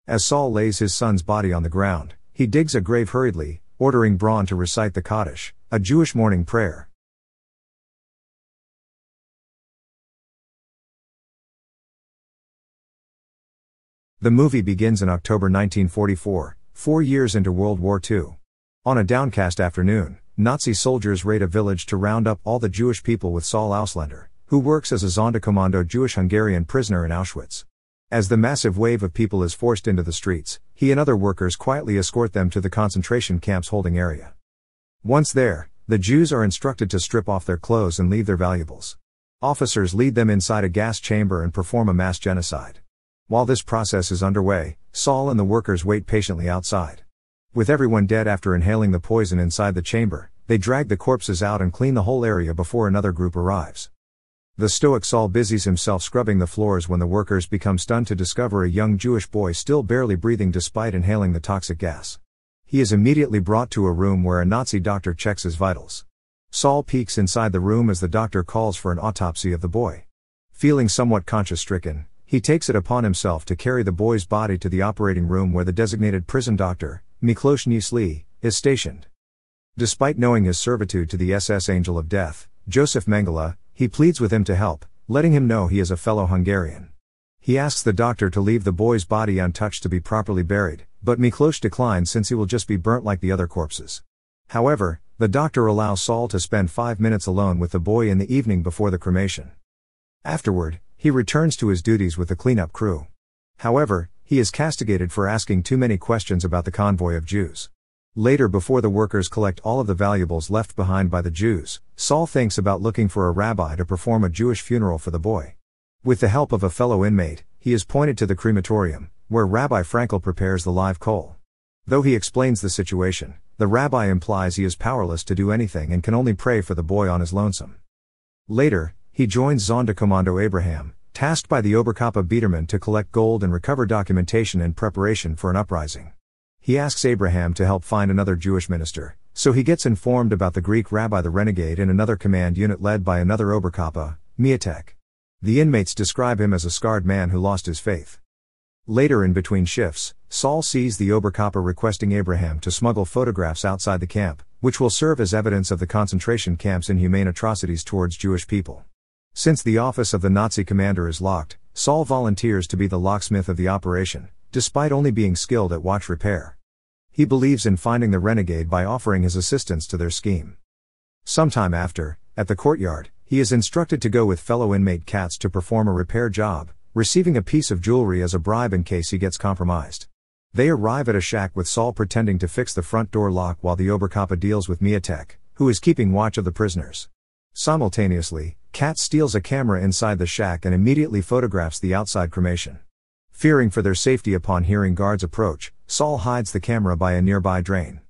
As Saul lays his son's body on the ground, he digs a grave hurriedly, ordering Braun to recite the Kaddish, a Jewish morning prayer. The movie begins in October 1944, 4 years into World War II. On a downcast afternoon, Nazi soldiers raid a village to round up all the Jewish people with Saul Ausländer, who works as a Sonderkommando Jewish-Hungarian prisoner in Auschwitz. As the massive wave of people is forced into the streets, he and other workers quietly escort them to the concentration camp's holding area. Once there, the Jews are instructed to strip off their clothes and leave their valuables. Officers lead them inside a gas chamber and perform a mass genocide. While this process is underway, Saul and the workers wait patiently outside. With everyone dead after inhaling the poison inside the chamber, they drag the corpses out and clean the whole area before another group arrives. The stoic Saul busies himself scrubbing the floors when the workers become stunned to discover a young Jewish boy still barely breathing despite inhaling the toxic gas. He is immediately brought to a room where a Nazi doctor checks his vitals. Saul peeks inside the room as the doctor calls for an autopsy of the boy. Feeling somewhat conscience-stricken, he takes it upon himself to carry the boy's body to the operating room where the designated prison doctor, Miklos Niesli, is stationed. Despite knowing his servitude to the SS Angel of Death, Joseph Mengele, he pleads with him to help, letting him know he is a fellow Hungarian. He asks the doctor to leave the boy's body untouched to be properly buried, but Miklos declines since he will just be burnt like the other corpses. However, the doctor allows Saul to spend 5 minutes alone with the boy in the evening before the cremation. Afterward, he returns to his duties with the cleanup crew. However, he is castigated for asking too many questions about the convoy of Jews. Later, before the workers collect all of the valuables left behind by the Jews, Saul thinks about looking for a rabbi to perform a Jewish funeral for the boy. With the help of a fellow inmate, he is pointed to the crematorium, where Rabbi Frankel prepares the live coal. Though he explains the situation, the rabbi implies he is powerless to do anything and can only pray for the boy on his lonesome. Later, he joins Sonderkommando Abraham, tasked by the Oberkörper Biedermann to collect gold and recover documentation in preparation for an uprising. He asks Abraham to help find another Jewish minister, so he gets informed about the Greek rabbi the renegade in another command unit led by another Oberkörper, Mietek. The inmates describe him as a scarred man who lost his faith. Later, in between shifts, Saul sees the Oberkörper requesting Abraham to smuggle photographs outside the camp, which will serve as evidence of the concentration camp's inhumane atrocities towards Jewish people. Since the office of the Nazi commander is locked, Saul volunteers to be the locksmith of the operation, despite only being skilled at watch repair. He believes in finding the renegade by offering his assistance to their scheme. Sometime after, at the courtyard, he is instructed to go with fellow inmate Katz to perform a repair job, receiving a piece of jewelry as a bribe in case he gets compromised. They arrive at a shack with Saul pretending to fix the front door lock while the Oberkörper deals with Mietek, who is keeping watch of the prisoners. Simultaneously, Katz steals a camera inside the shack and immediately photographs the outside cremation. Fearing for their safety upon hearing guards approach, Saul hides the camera by a nearby drain.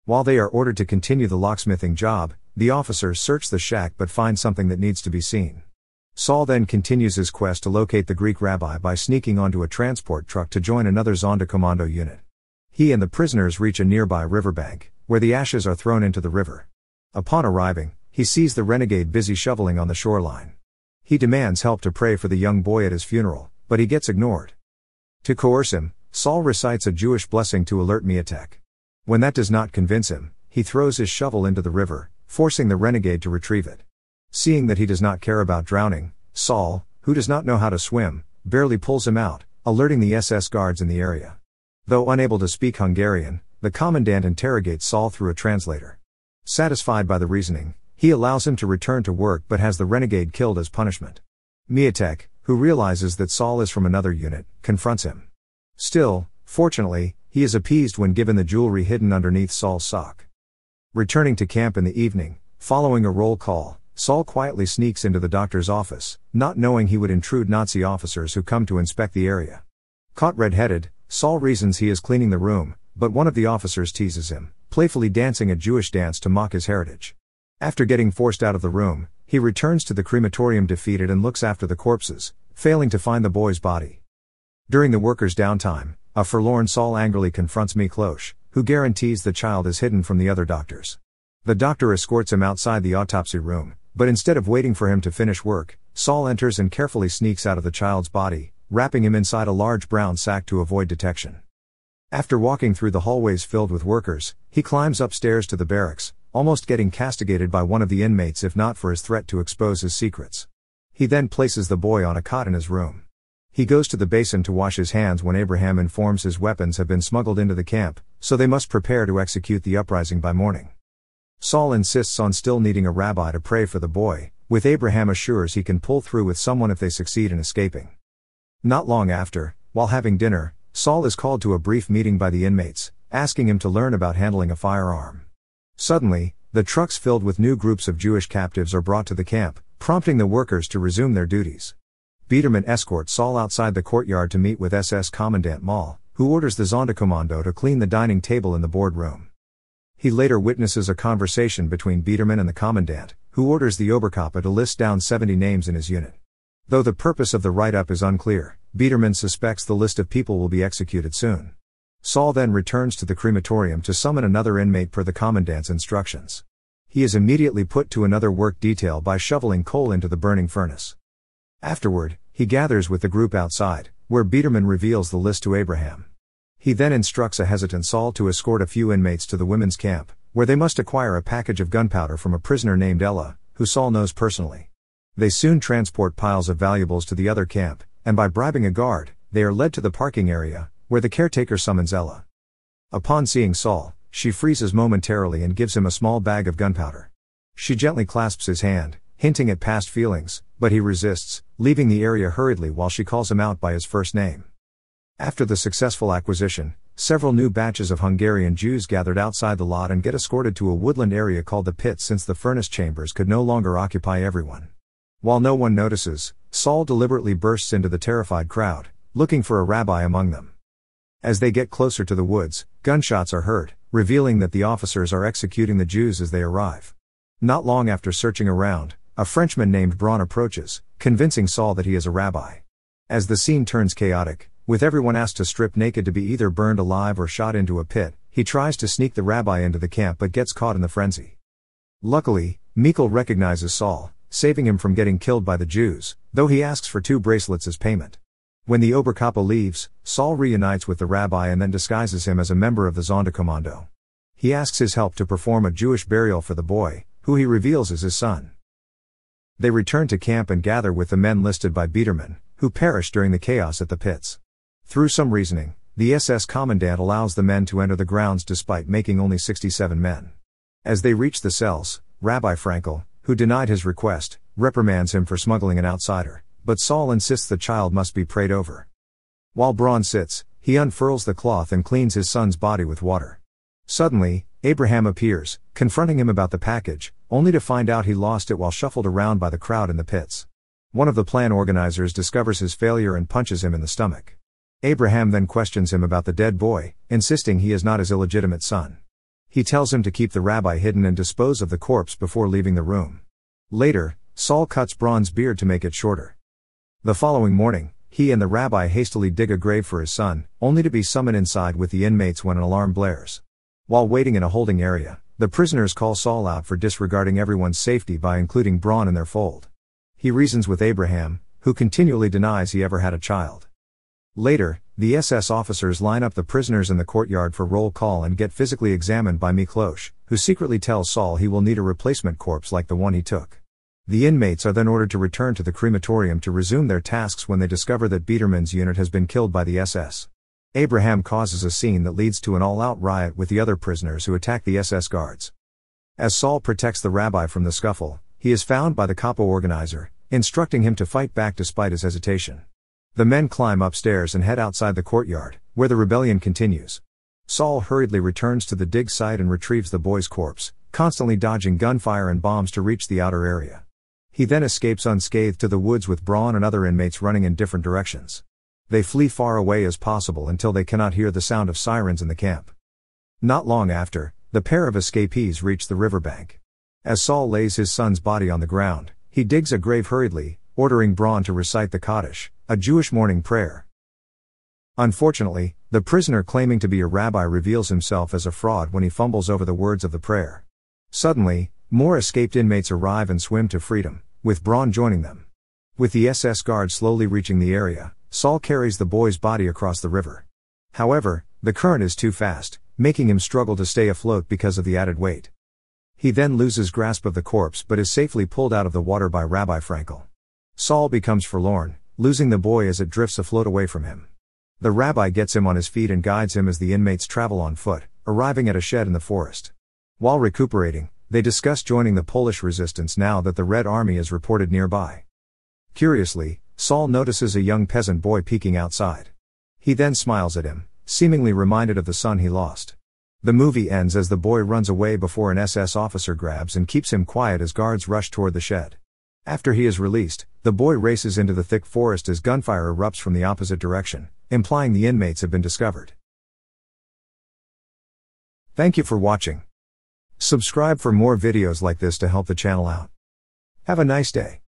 While they are ordered to continue the locksmithing job, the officers search the shack but find something that needs to be seen. Saul then continues his quest to locate the Greek rabbi by sneaking onto a transport truck to join another Sonderkommando unit. He and the prisoners reach a nearby riverbank, where the ashes are thrown into the river. Upon arriving, he sees the renegade busy shoveling on the shoreline. He demands help to pray for the young boy at his funeral, but he gets ignored. To coerce him, Saul recites a Jewish blessing to alert Mietek. When that does not convince him, he throws his shovel into the river, forcing the renegade to retrieve it. Seeing that he does not care about drowning, Saul, who does not know how to swim, barely pulls him out, alerting the SS guards in the area. Though unable to speak Hungarian, the commandant interrogates Saul through a translator. Satisfied by the reasoning, he allows him to return to work but has the renegade killed as punishment. Mietek, who realizes that Saul is from another unit, confronts him. Still, fortunately, he is appeased when given the jewelry hidden underneath Saul's sock. Returning to camp in the evening, following a roll call, Saul quietly sneaks into the doctor's office, not knowing he would intrude Nazi officers who come to inspect the area. Caught red-headed, Saul reasons he is cleaning the room, but one of the officers teases him, playfully dancing a Jewish dance to mock his heritage. After getting forced out of the room, he returns to the crematorium defeated and looks after the corpses, failing to find the boy's body. During the workers' downtime, a forlorn Saul angrily confronts Miklos, who guarantees the child is hidden from the other doctors. The doctor escorts him outside the autopsy room, but instead of waiting for him to finish work, Saul enters and carefully sneaks out of the child's body, wrapping him inside a large brown sack to avoid detection. After walking through the hallways filled with workers, he climbs upstairs to the barracks, almost getting castigated by one of the inmates if not for his threat to expose his secrets. He then places the boy on a cot in his room. He goes to the basin to wash his hands when Abraham informs his weapons have been smuggled into the camp, so they must prepare to execute the uprising by morning. Saul insists on still needing a rabbi to pray for the boy, with Abraham assures he can pull through with someone if they succeed in escaping. Not long after, while having dinner, Saul is called to a brief meeting by the inmates, asking him to learn about handling a firearm. Suddenly, the trucks filled with new groups of Jewish captives are brought to the camp, prompting the workers to resume their duties. Biederman escorts Saul outside the courtyard to meet with SS Commandant Maul, who orders the Sonderkommando to clean the dining table in the boardroom. He later witnesses a conversation between Biederman and the Commandant, who orders the Oberkopf to list down 70 names in his unit. Though the purpose of the write-up is unclear, Biederman suspects the list of people will be executed soon. Saul then returns to the crematorium to summon another inmate per the Commandant's instructions. He is immediately put to another work detail by shoveling coal into the burning furnace. Afterward, he gathers with the group outside, where Biederman reveals the list to Abraham. He then instructs a hesitant Saul to escort a few inmates to the women's camp, where they must acquire a package of gunpowder from a prisoner named Ella, who Saul knows personally. They soon transport piles of valuables to the other camp, and by bribing a guard, they are led to the parking area, where the caretaker summons Ella. Upon seeing Saul, she freezes momentarily and gives him a small bag of gunpowder. She gently clasps his hand, hinting at past feelings, but he resists, leaving the area hurriedly while she calls him out by his first name. After the successful acquisition, several new batches of Hungarian Jews gathered outside the lot and get escorted to a woodland area called the pit since the furnace chambers could no longer occupy everyone. While no one notices, Saul deliberately bursts into the terrified crowd, looking for a rabbi among them. As they get closer to the woods, gunshots are heard, revealing that the officers are executing the Jews as they arrive. Not long after searching around, a Frenchman named Braun approaches, convincing Saul that he is a rabbi. As the scene turns chaotic, with everyone asked to strip naked to be either burned alive or shot into a pit, he tries to sneak the rabbi into the camp but gets caught in the frenzy. Luckily, Mikkel recognizes Saul, saving him from getting killed by the Jews, though he asks for 2 bracelets as payment. When the Oberkopf leaves, Saul reunites with the rabbi and then disguises him as a member of the Sonderkommando. He asks his help to perform a Jewish burial for the boy, who he reveals is his son. They return to camp and gather with the men listed by Biederman, who perished during the chaos at the pits. Through some reasoning, the SS Commandant allows the men to enter the grounds despite making only 67 men. As they reach the cells, Rabbi Frankel, who denied his request, reprimands him for smuggling an outsider, but Saul insists the child must be prayed over. While Braun sits, he unfurls the cloth and cleans his son's body with water. Suddenly, Abraham appears, confronting him about the package, only to find out he lost it while shuffled around by the crowd in the pits. One of the plan organizers discovers his failure and punches him in the stomach. Abraham then questions him about the dead boy, insisting he is not his illegitimate son. He tells him to keep the rabbi hidden and dispose of the corpse before leaving the room. Later, Saul cuts Braun's beard to make it shorter. The following morning, he and the rabbi hastily dig a grave for his son, only to be summoned inside with the inmates when an alarm blares. While waiting in a holding area, the prisoners call Saul out for disregarding everyone's safety by including Braun in their fold. He reasons with Abraham, who continually denies he ever had a child. Later, the SS officers line up the prisoners in the courtyard for roll call and get physically examined by Miklosh, who secretly tells Saul he will need a replacement corpse like the one he took. The inmates are then ordered to return to the crematorium to resume their tasks when they discover that Biederman's unit has been killed by the SS. Abraham causes a scene that leads to an all-out riot with the other prisoners who attack the SS guards. As Saul protects the rabbi from the scuffle, he is found by the capo organizer, instructing him to fight back despite his hesitation. The men climb upstairs and head outside the courtyard, where the rebellion continues. Saul hurriedly returns to the dig site and retrieves the boy's corpse, constantly dodging gunfire and bombs to reach the outer area. He then escapes unscathed to the woods with Braun and other inmates running in different directions. They flee far away as possible until they cannot hear the sound of sirens in the camp. Not long after, the pair of escapees reach the riverbank. As Saul lays his son's body on the ground, he digs a grave hurriedly, ordering Braun to recite the Kaddish, a Jewish morning prayer. Unfortunately, the prisoner claiming to be a rabbi reveals himself as a fraud when he fumbles over the words of the prayer. Suddenly, more escaped inmates arrive and swim to freedom, with Braun joining them. With the SS guards slowly reaching the area, Saul carries the boy's body across the river. However, the current is too fast, making him struggle to stay afloat because of the added weight. He then loses grasp of the corpse but is safely pulled out of the water by Rabbi Frankel. Saul becomes forlorn, losing the boy as it drifts afloat away from him. The rabbi gets him on his feet and guides him as the inmates travel on foot, arriving at a shed in the forest. While recuperating, they discuss joining the Polish resistance now that the Red Army is reported nearby. Curiously, Saul notices a young peasant boy peeking outside. He then smiles at him, seemingly reminded of the son he lost. The movie ends as the boy runs away before an SS officer grabs and keeps him quiet as guards rush toward the shed. After he is released, the boy races into the thick forest as gunfire erupts from the opposite direction, implying the inmates have been discovered. Thank you for watching. Subscribe for more videos like this to help the channel out. Have a nice day.